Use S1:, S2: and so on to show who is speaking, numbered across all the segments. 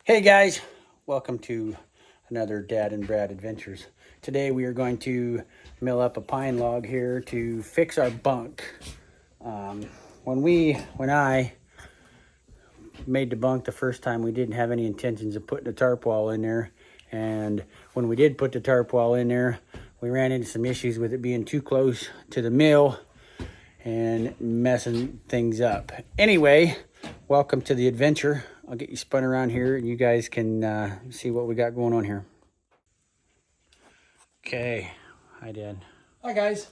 S1: Hey guys, welcome to another Dad and Brad Adventures. Today we are going to mill up a pine log here to fix our bunk. When I made the bunk the first time, we didn't have any intentions of putting a tarp wall in there. And when we did put the tarp wall in there, we ran into some issues with it being too close to the mill and messing things up. Anyway, welcome to the adventure. I'll get you spun around here and you guys can see what we got going on here. Okay, hi Dad.
S2: Hi guys.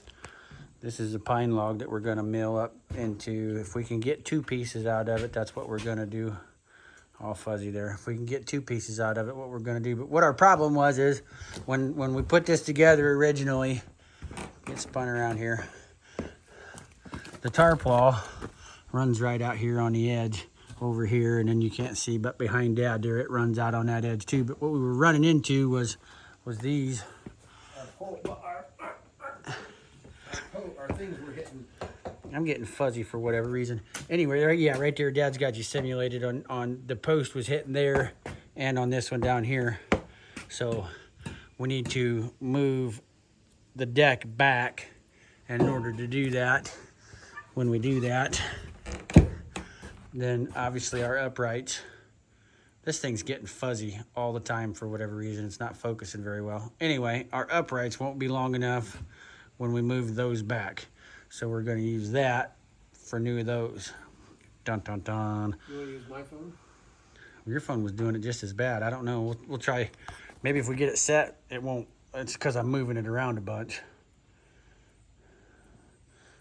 S1: This is a pine log that we're gonna mill up into. If we can get two pieces out of it, that's what we're gonna do. All fuzzy there. If we can get two pieces out of it, what we're gonna do. But what our problem was is when we put this together originally, get spun around here, the tarp wall runs right out here on the edge over here, and then you can't see, but behind Dad there it runs out on that edge too. But what we were running into was these.
S2: Our things were hitting.
S1: I'm getting fuzzy for whatever reason. Anyway, right there, Dad's got you simulated on the post was hitting there and on this one down here. So we need to move the deck back, and in order to do that, when we do that, then obviously our uprights, this thing's getting fuzzy all the time for whatever reason. It's not focusing very well. Anyway, our uprights won't be long enough when we move those back. So we're gonna use that for new of those. Dun, dun, dun.
S2: You wanna use my phone?
S1: Your phone was doing it just as bad. I don't know, we'll try. Maybe if we get it set, it won't. It's because I'm moving it around a bunch.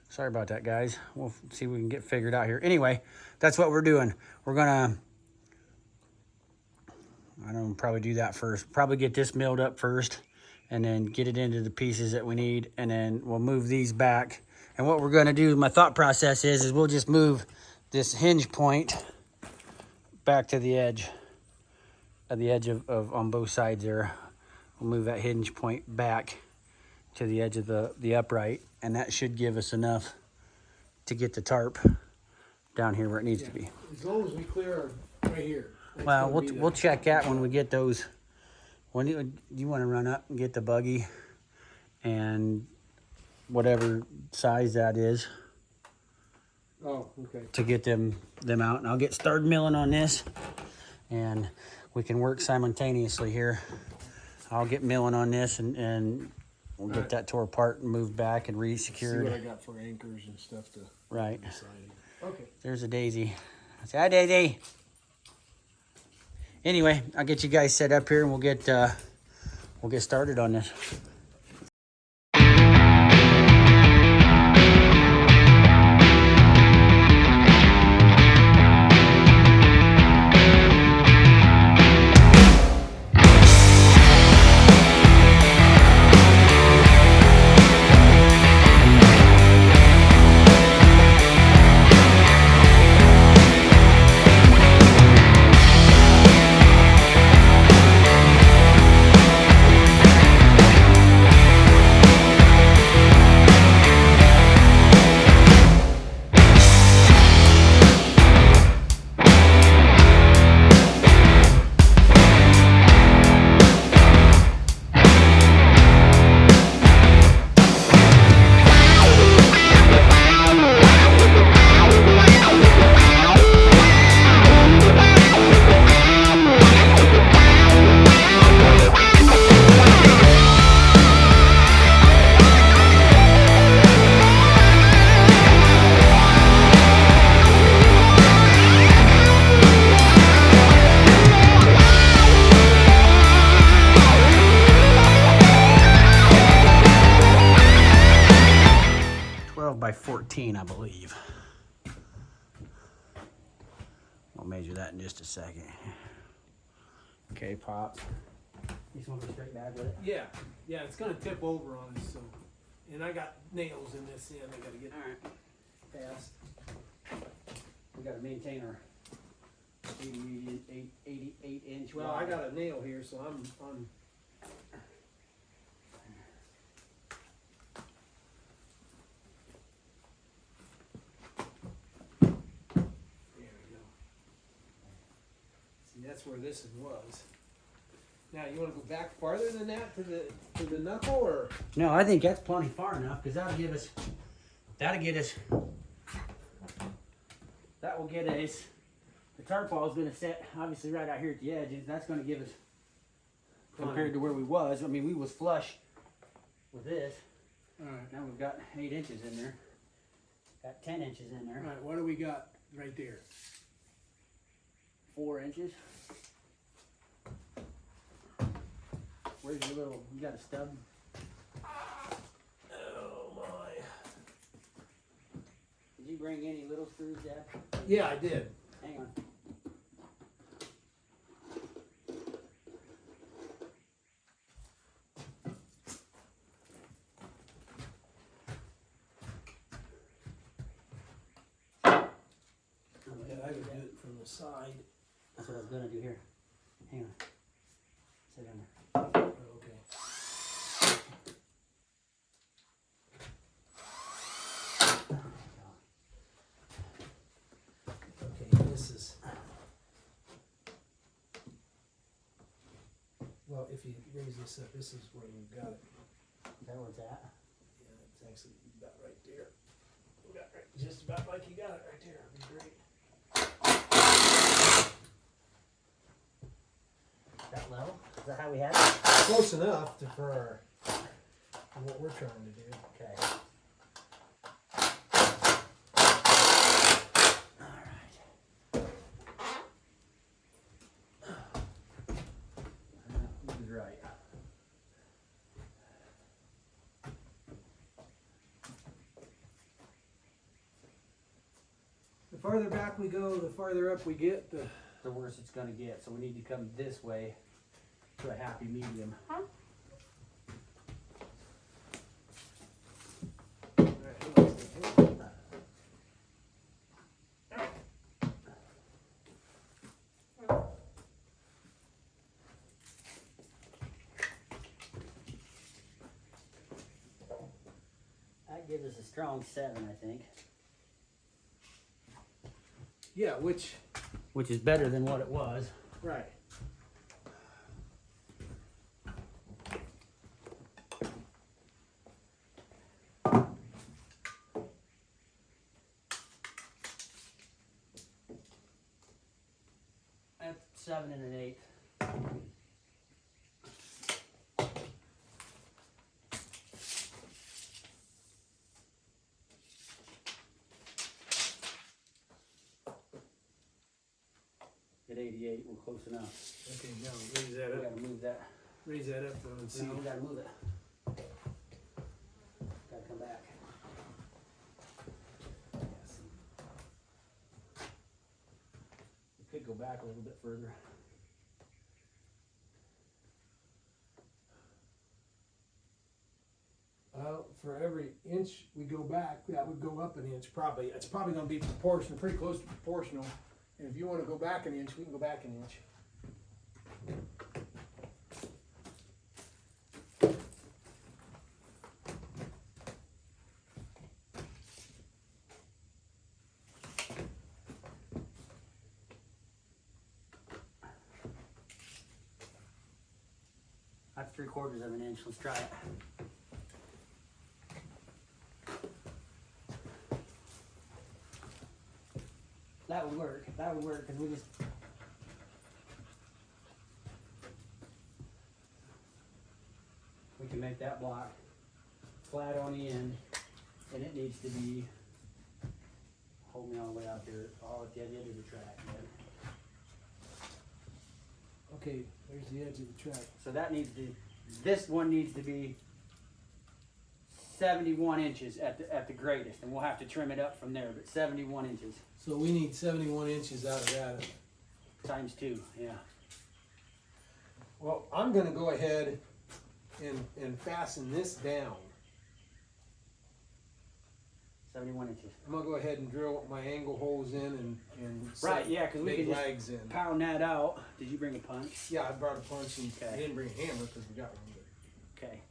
S1: Sorry about that, guys. We'll see if we can get figured out here. Anyway, that's what we're doing. We're gonna, I don't know, probably do that first. Probably get this milled up first and then get it into the pieces that we need, and then we'll move these back. And what we're gonna do, my thought process is we'll just move this hinge point back to the edge of on both sides there. We'll move that hinge point back to the edge of the upright, and that should give us enough to get the tarp down here where it needs to be.
S2: As long as we clear right here.
S1: Well, we'll check that when we get those. When do you want to run up and get the buggy and whatever size that is?
S2: Oh, okay.
S1: To get them out, and I'll get started milling on this, and we can work simultaneously here. I'll get milling on this, and we'll get that tore apart and moved back and re-secured.
S2: See what I got for anchors and stuff to.
S1: Right.
S2: Okay.
S1: There's a daisy. Say hi, Daisy. Anyway, I'll get you guys set up here, and we'll get started on this. 14, I believe. I'll measure that in just a second. Okay, Pops. You just want to go straight back with it?
S2: Yeah, it's gonna tip over on us, so. And I got nails in this end I gotta get past.
S1: We gotta maintain our 88 inch.
S2: Well, I got a nail here, so I'm that's where this one was. Now, you want to go back farther than that to the knuckle, or?
S1: No, I think that's plenty far enough, because that will get us, the tarpaul is going to set obviously right out here at the edge, and that's going to give us, compared to where we was, I mean, we was flush with this.
S2: All right.
S1: Now we've got 8 inches in there. Got 10 inches in there.
S2: All right, what do we got right there?
S1: 4 inches. Where's your little, you got a stub?
S2: Oh my.
S1: Did you bring any little screws, Dad?
S2: Yeah, I did.
S1: Hang on.
S2: Yeah, I would do it from the side.
S1: That's what I was gonna do here. Hang on. Sit down there.
S2: Okay. Okay, this is. Well, if you raise this up, this is where we've got it.
S1: Is that where it's at?
S2: Yeah, it's actually about right there. About right, just about like you got it right there. It'd be great.
S1: That level? Is that how we had it?
S2: Close enough for what we're trying to do.
S1: Okay. Alright. This is right.
S2: The farther back we go, the farther up we get.
S1: The worse it's gonna get, so we need to come this way to a happy medium. That gives us a strong 7, I think.
S2: Yeah, which
S1: Which is better than what it was.
S2: right.
S1: That's 7 1/8. At 88, we're close enough.
S2: Okay, now raise that
S1: We
S2: up.
S1: gotta move that.
S2: Raise that up though and see.
S1: No, we gotta move it. Gotta come back. Yes. We could go back a little bit further.
S2: For every inch we go back, that would go up an inch probably. It's probably going to be proportional, pretty close to proportional. And if you want to go back an inch, we can go back an inch.
S1: That's 3/4 of an inch. Let's try it. That would work. That would work because we just. We can make that block flat on the end, and it needs to be. Hold me all the way out there, all at the edge of the track. Man.
S2: Okay, there's the edge of the track.
S1: So that needs to. This one needs to be 71 inches at the greatest, and we'll have to trim it up from there. But 71 inches
S2: So we need 71 inches out of that.
S1: times 2. Yeah.
S2: Well, I'm going to go ahead and fasten this down.
S1: 71 inches.
S2: I'm going to go ahead and drill my angle holes in and
S1: Right,
S2: set
S1: yeah, because we
S2: big
S1: can just
S2: legs in.
S1: pound that out. Did you bring a punch?
S2: Yeah, I brought a punch and I
S1: Okay.
S2: didn't bring a hammer because we got one.
S1: Okay.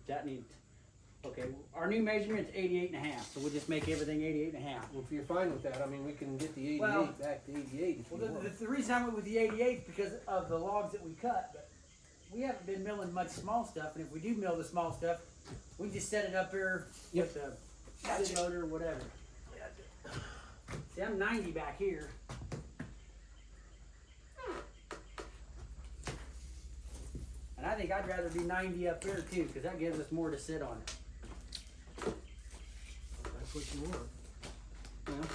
S1: That needs Okay, our new measurement's 88.5, so we'll just make everything 88.5.
S2: Well, if you're fine with that, I mean, we can get the 88
S1: Well,
S2: back to 88 if you
S1: Well,
S2: want.
S1: the reason I went with the 88 is because of the logs that we cut, but we haven't been milling much small stuff, and if we do mill the small stuff, we can just set it up here with the skid loader or whatever. See, I'm 90 back here. And I think I'd rather be 90 up here too, because that gives us more to sit on.
S2: That's what you want.
S1: Well,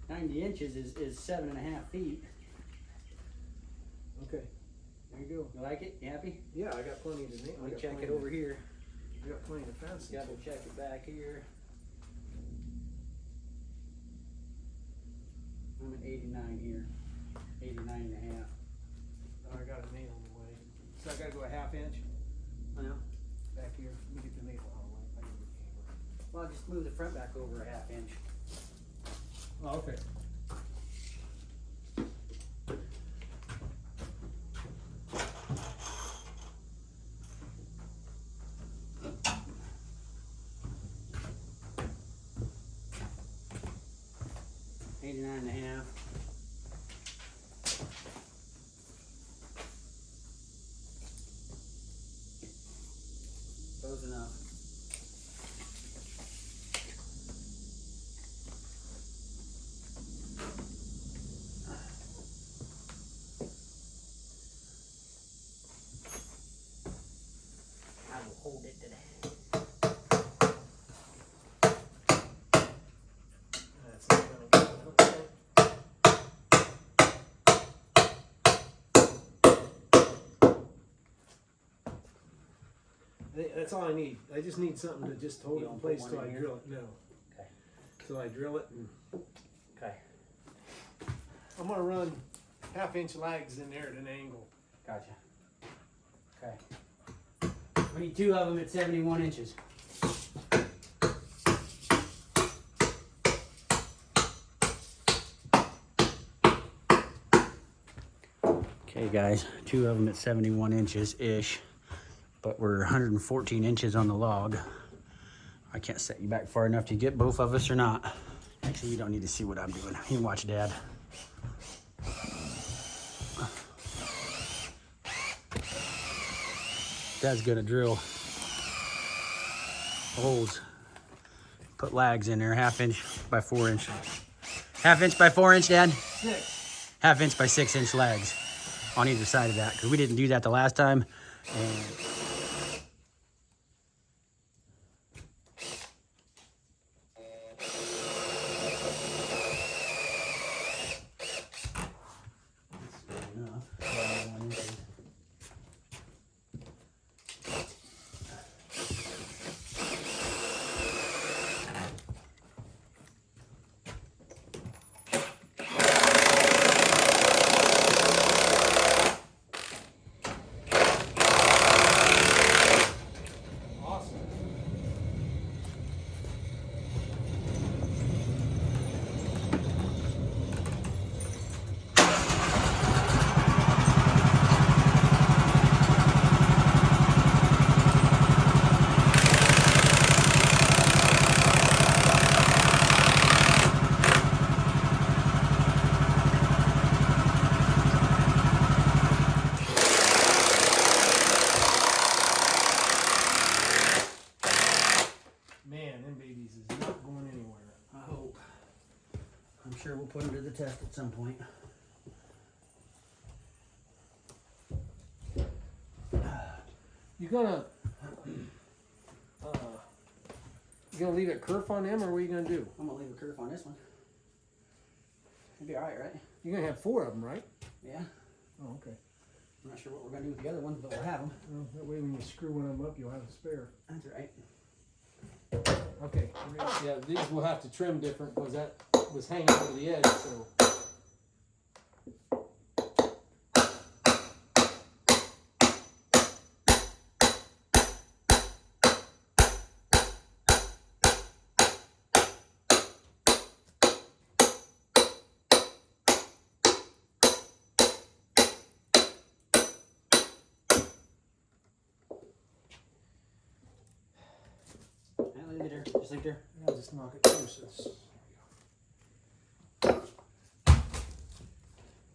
S1: 90 inches is 7.5 feet.
S2: Okay, there you go.
S1: You like it? You happy?
S2: Yeah, I got plenty to nail.
S1: Let me check it over here.
S2: I got plenty to pass.
S1: Double check it back here. I'm at 89 here. 89.5.
S2: Oh, I got a nail in the way. So I gotta go a ½ inch
S1: Well,
S2: back here. Let me get the nail out of the way. I can get the camera.
S1: well, just move the front back over a ½ inch.
S2: Oh, okay.
S1: Eighty-nine and a half. Close enough. I will hold it today.
S2: That's not gonna get it. That's all I need. I just need something to just hold
S1: You
S2: it in
S1: don't
S2: place
S1: put
S2: till
S1: one
S2: I
S1: in
S2: drill it. No.
S1: Okay.
S2: Till I drill it, and
S1: Okay.
S2: I'm gonna run ½ inch lags in there at an angle.
S1: Gotcha. Okay. We need 2 of them at 71 inches. Okay guys, 2 of them at 71 inches-ish, but we're 114 inches on the log. I can't set you back far enough to get both of us or not. Actually, you don't need to see what I'm doing. You can watch Dad. Dad's gonna drill holes, put lags in there, ½ inch by 4 inch. ½ inch by 4 inch, Dad?
S2: 6.
S1: ½ inch by 6 inch lags on either side of that, because we didn't do that the last time. And
S2: Awesome. Man, them babies is not going anywhere.
S1: I hope. I'm sure we'll put them to the test at some point.
S2: You gonna leave it kerf on them, or what are you gonna do?
S1: I'm gonna leave a curve on this one. It'll be all right, right?
S2: You're gonna have 4 of them, right?
S1: Yeah.
S2: Oh, okay.
S1: I'm not sure what we're gonna do with the other ones, but we'll have them.
S2: Well, that way when you screw one of them up, you'll have a spare.
S1: That's right.
S2: Okay. Yeah, these we'll have to trim different because that was hanging over the edge, so.
S1: think there?
S2: I'll just knock it loose.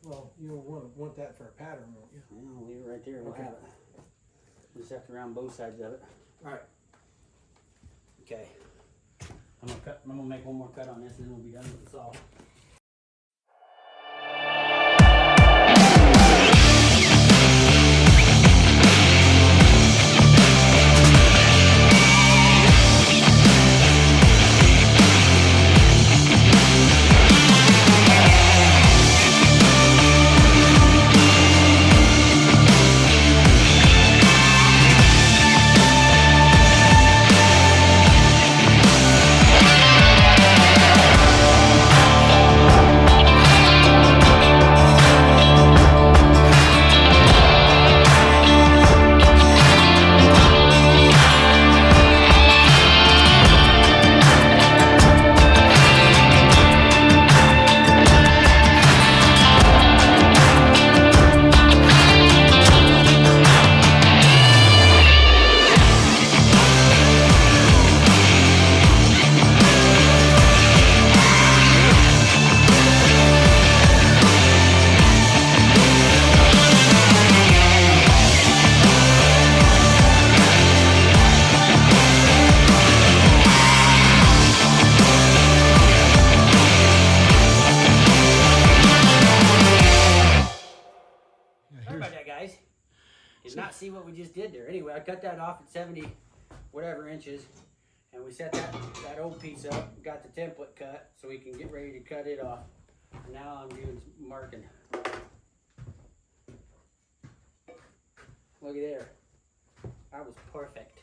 S2: Well, you'll want that for a pattern, won't you?
S1: Yeah, I'll leave it right there. We'll
S2: Okay.
S1: have it. We just have to round both sides of it.
S2: All right.
S1: Okay. I'm gonna make one more cut on this, and then we'll be done with the saw. Sorry about that, guys. Did not see what we just did there. Anyway, I cut that off at 70 whatever inches, and we set that old piece up, got the template cut, so we can get ready to cut it off. And now I'm doing some marking. Look at there. That was perfect.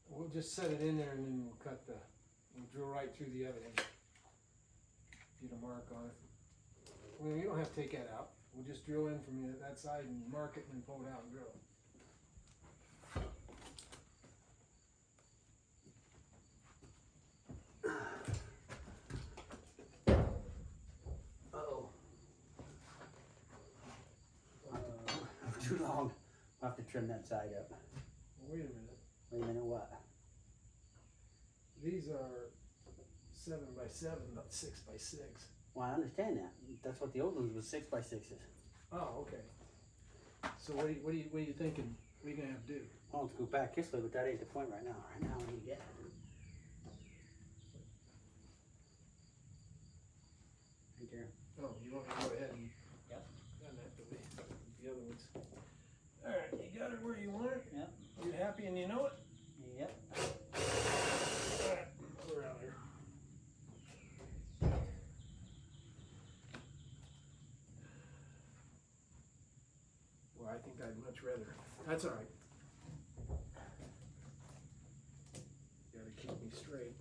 S2: We'll just set it in there and then we'll drill right through the other end. Get a mark on it. Well, you don't have to take that out. We'll just drill in from that side and mark it and then pull it out and drill it.
S1: Too long. I'll have to trim that side up.
S2: Wait a minute.
S1: Wait a minute, what?
S2: These are 7 by 7, not 6 by 6.
S1: Well, I understand that. That's what the old ones was 6x6s.
S2: Oh, okay. So what are you thinking? What are you gonna have to do?
S1: I want to go back this way, but that ain't the point right now. Right now, we need to get. Right there.
S2: Oh, you want me to go ahead and?
S1: Yep.
S2: Doesn't have to be the other ones. All right, you got it where you want it.
S1: Yep.
S2: You happy and you know it.
S1: Yep.
S2: All right, we're out here. Well, I think I'd much rather. That's all right. Gotta keep me straight.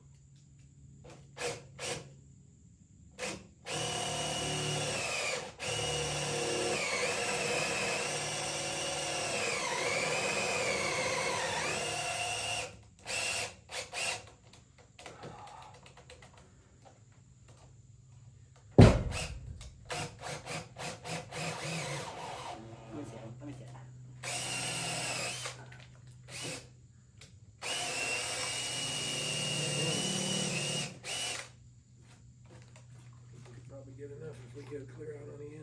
S1: Let me see.
S2: Probably get enough if we get it clear out on the end.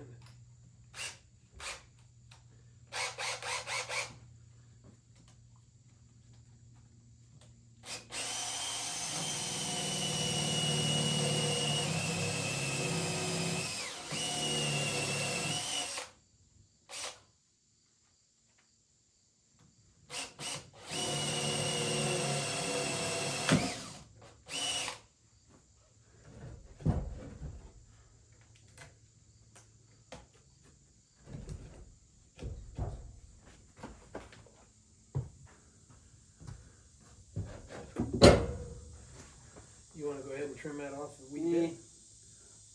S2: You want to go ahead and trim that off a wee bit?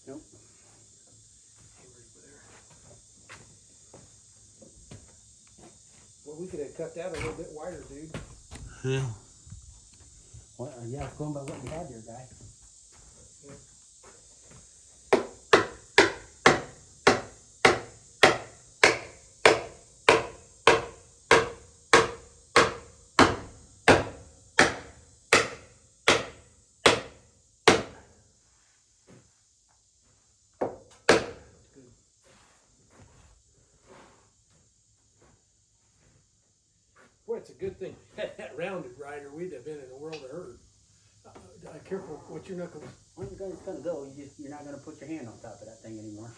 S1: Nope.
S2: Well, we could have cut that a little bit wider, dude.
S1: Yeah. What? Yeah, going by what you had there, guy.
S2: Yeah. Boy, it's a good thing that rounded rider. We'd have been in a world of hurt. Careful, what's your knuckles?
S1: When you're gonna go, you're not gonna put your hand on top of that thing anymore.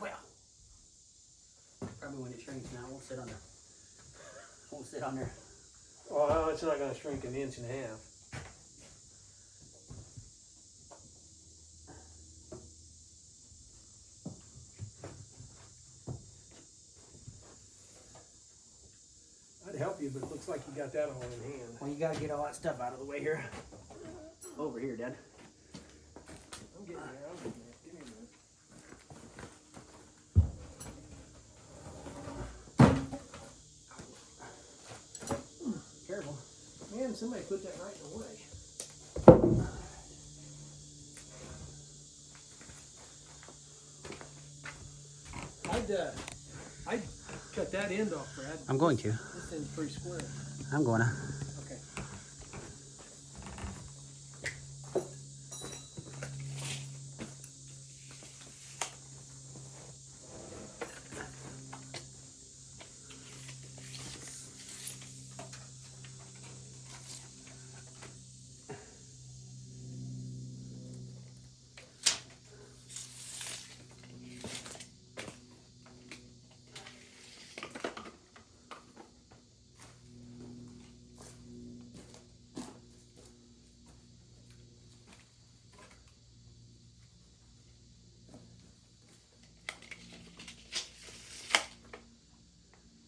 S1: Well, probably when it shrinks now, it won't sit on there. Won't sit on there.
S2: Oh, it's not going to shrink an inch and a half. I'd help you, but it looks like you got that all in hand.
S1: Well, you gotta get all that stuff out of the way here. Over here, Dad.
S2: I'm getting there. I'm getting there. Give me a minute.
S1: Careful.
S2: Man, somebody put that right in the way. I'd cut that end off, Brad.
S1: I'm going to.
S2: This end's pretty square.
S1: I'm going to.
S2: Okay.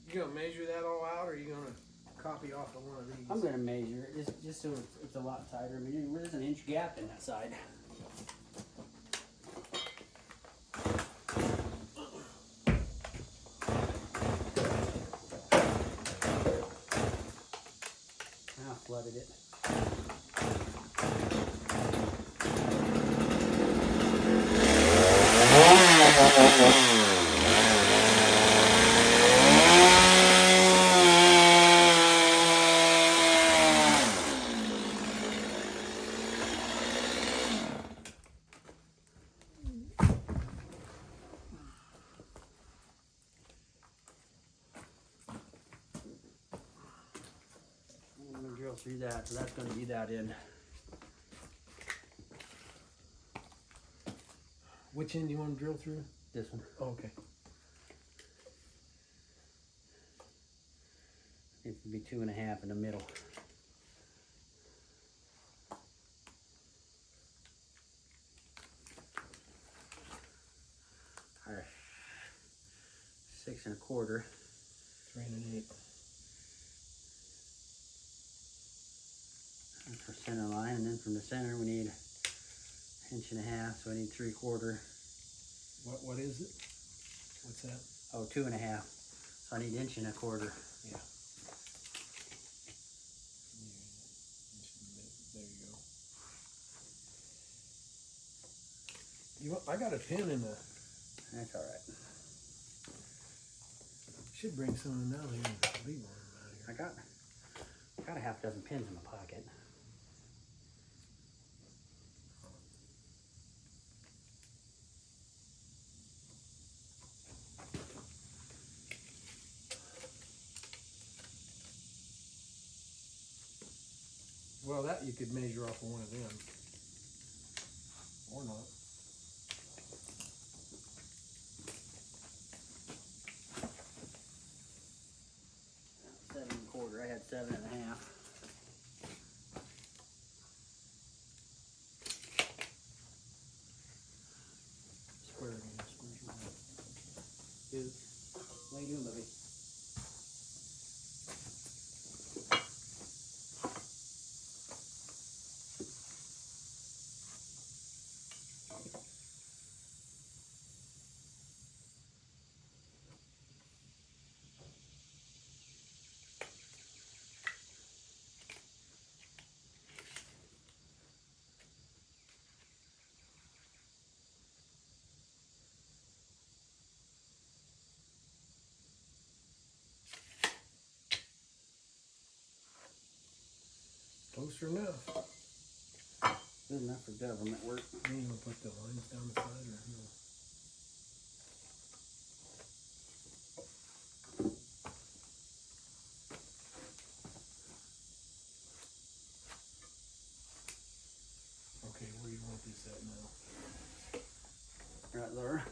S2: You gonna measure that all out, or are you gonna copy off of one of these.
S1: I'm gonna measure it just so it's a lot tighter. I mean, there's an inch gap in that side. Now I flooded it. I'm gonna drill through that, so that's gonna be that end.
S2: Which end do you want to drill through?
S1: This one.
S2: Oh, okay.
S1: Needs to be 2.5 in the middle. Or 6 1/4.
S2: 3 1/8.
S1: That's our center line, and then from the center we need 1.5 inches, so I need 3/4.
S2: What is it? What's that?
S1: Oh, 2.5. So I need 1.25 inches.
S2: Yeah. There you go. I got a pin in the.
S1: That's all right.
S2: Should bring some of them down here and leave one out here.
S1: I got a half dozen pins in my pocket.
S2: Well, that you could measure off of one of them. Or not.
S1: Seven and a quarter. I had 7.5.
S2: Square again.
S1: Dude, what are you doing, baby?
S2: Closer enough.
S1: Good enough for government work.
S2: You ain't gonna put the lines down the side or no? Okay, where you want this at now?
S1: Right there.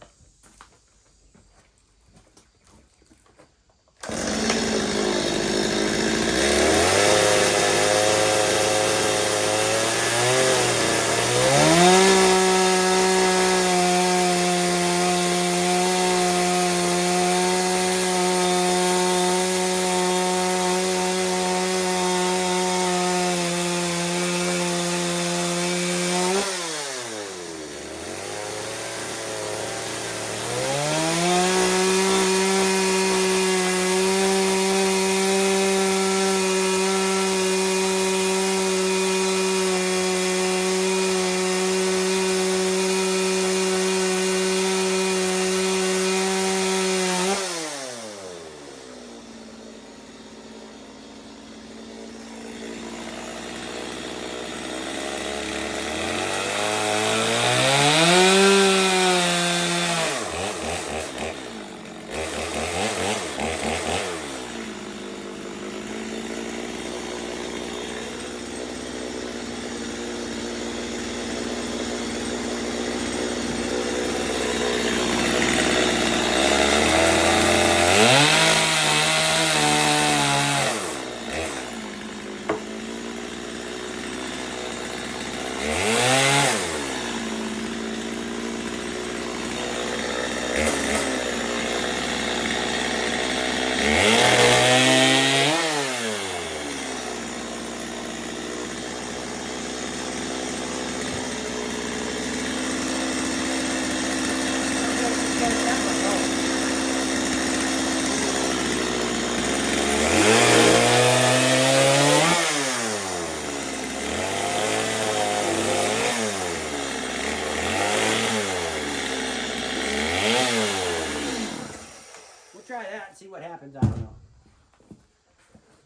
S1: let's try that and see what happens. I don't know.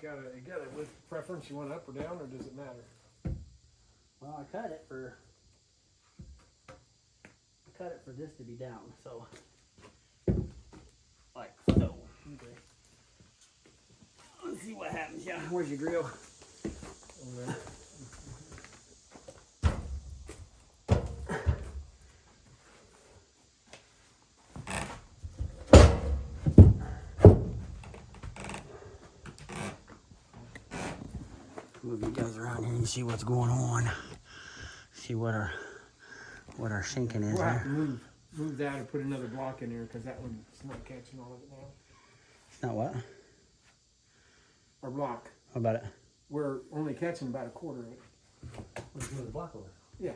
S2: You got it with preference. You want up or down, or does it matter?
S1: Well, I cut it for this to be down, so like so. Okay. Let's see what happens. Yeah, where's your grill?
S2: Over there.
S1: Move you guys around here and see what's going on. See what our sinking is.
S2: We'll have
S1: There.
S2: to move that or put another block in there because that one's not catching all of it now.
S1: It's not what?
S2: Our block.
S1: How about it?
S2: We're only catching about a quarter of it.
S1: Let's move the block over.
S2: Yeah.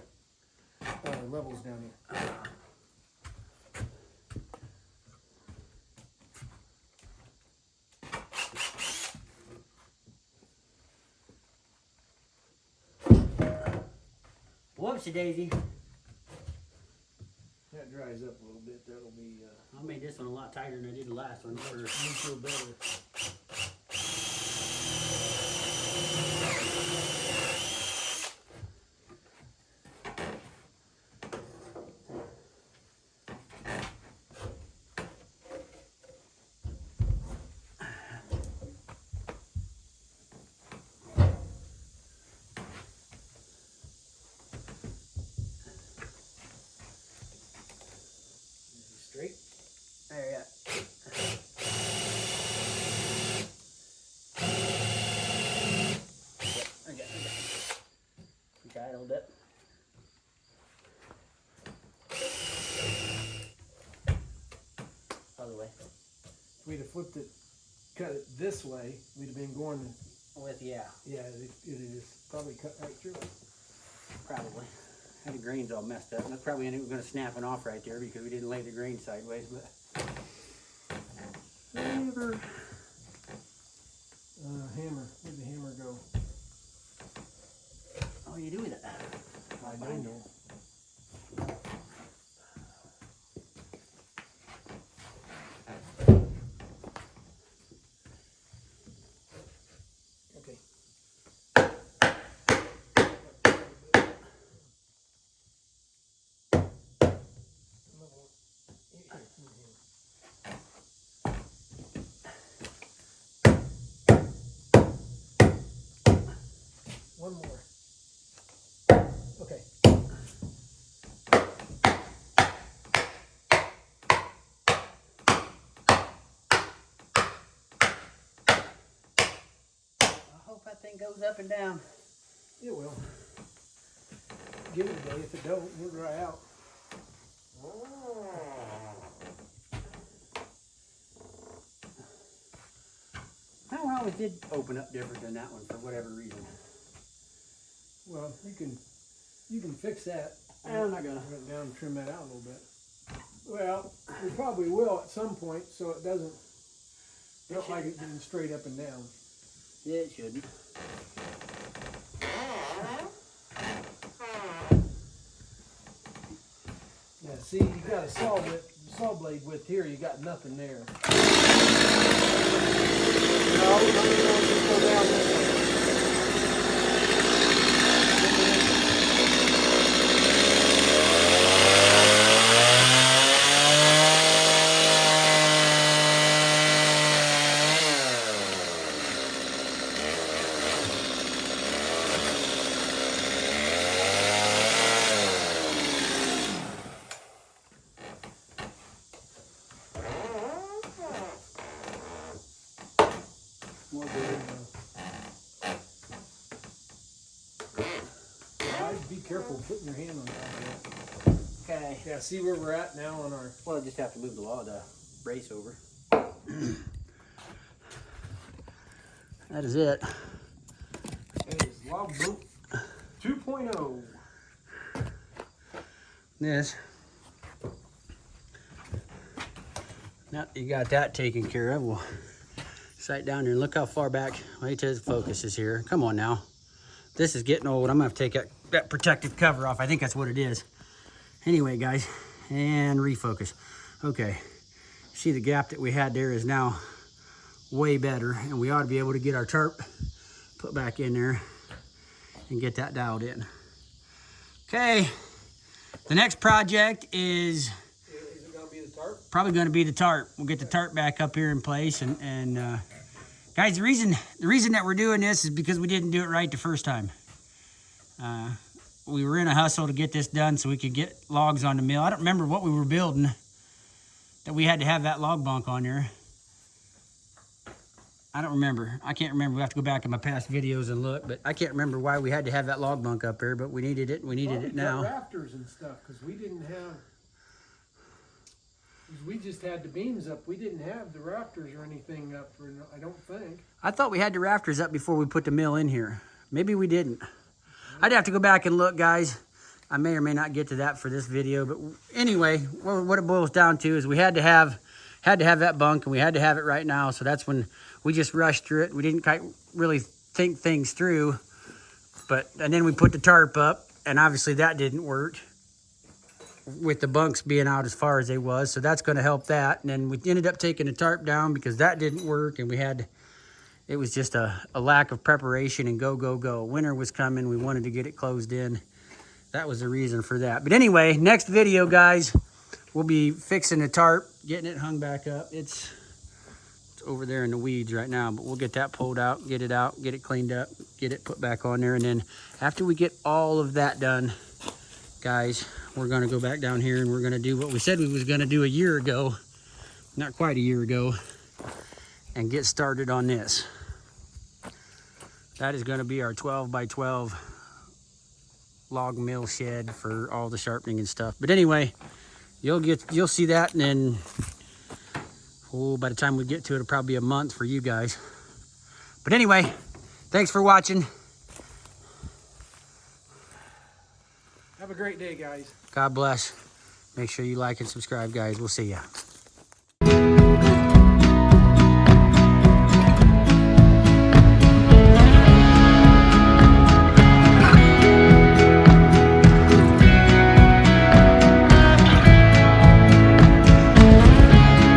S2: Levels down here.
S1: Whoopsie daisy.
S2: That dries up a little bit. That'll be.
S1: I made this one a lot tighter than I did the last one.
S2: You feel better. Straight.
S1: There, yeah. Yep, I got it. Try it a little bit. Other way.
S2: If we'd have flipped it, cut it this way, we'd have been going.
S1: With, yeah,
S2: Yeah, it is probably cut right through it.
S1: probably. The grain's all messed up. That's probably going to snapping off right there because we didn't lay the grain sideways, but whatever.
S2: Hammer. Where'd the hammer go?
S1: Oh, you do with it?
S2: I don't know. Okay. One more. Okay.
S1: I hope that thing goes up and down.
S2: It will. Give it a day. If it don't, it'll dry out.
S1: That one always did open up different than that one for whatever reason.
S2: Well, you can fix that.
S1: I'm not gonna.
S2: Run it down and trim that out a little bit. Well, we probably will at some point, so it doesn't look like it being straight up and down.
S1: Yeah, it shouldn't.
S2: Yeah, see, you got a saw blade width here. You got nothing there. No, just go down this way.
S1: More good.
S2: I'd be careful putting your hand on that.
S1: Okay.
S2: Yeah, see where we're at now on our.
S1: Well, I just have to move the brace over. That is it.
S2: It is log boot 2.0.
S1: This. Now you got that taken care of, we'll sight down there and look how far back. Wait till the focus is here. Come on now. This is getting old. I'm gonna have to take that protective cover off. I think that's what it is. Anyway, guys, and refocus. Okay, See the gap that we had there is now way better, and we ought to be able to get our tarp put back in there and get that dialed in. Okay, the next project is
S2: it gonna be the tarp?
S1: probably going to be the tarp. We'll get the tarp back up here in place, and guys, the reason that we're doing this is because we didn't do it right the first time. We were in a hustle to get this done so we could get logs on the mill. I don't remember what we were building that we had to have that log bunk on there. I don't remember. I can't remember. We have to go back in my past videos and look, but I can't remember why we had to have that log bunk up there, but we needed it, and we needed it now.
S2: Rafters and stuff, because we didn't have, we just had the beams up. We didn't have the rafters or anything up, for, I don't think.
S1: I thought we had the rafters up before we put the mill in here. Maybe we didn't. I'd have to go back and look, guys. I may or may not get to that for this video, but anyway, what it boils down to is we had to have that bunk, and we had to have it right now, so that's when we just rushed through it. We didn't quite really think things through, and then we put the tarp up, and obviously that didn't work with the bunks being out as far as they was, so that's going to help that. And then we ended up taking the tarp down because that didn't work, and it was just a lack of preparation and go. Winter was coming. We wanted to get it closed in. That was the reason for that. But anyway, next video, guys, we'll be fixing the tarp, getting it hung back up. It's over there in the weeds right now, but we'll get that pulled out, get it cleaned up, get it put back on there. And then after we get all of that done, guys, we're going to go back down here and we're going to do what we said we was going to do a year ago, not quite a year ago, and get started on this. That is going to be our 12 by 12 log mill shed for all the sharpening and stuff. But anyway, you'll see that, and then by the time we get to it, it'll probably be a month for you guys. But anyway, thanks for watching.
S2: Have a great day, guys.
S1: God bless. Make sure you like and subscribe, guys. We'll see ya.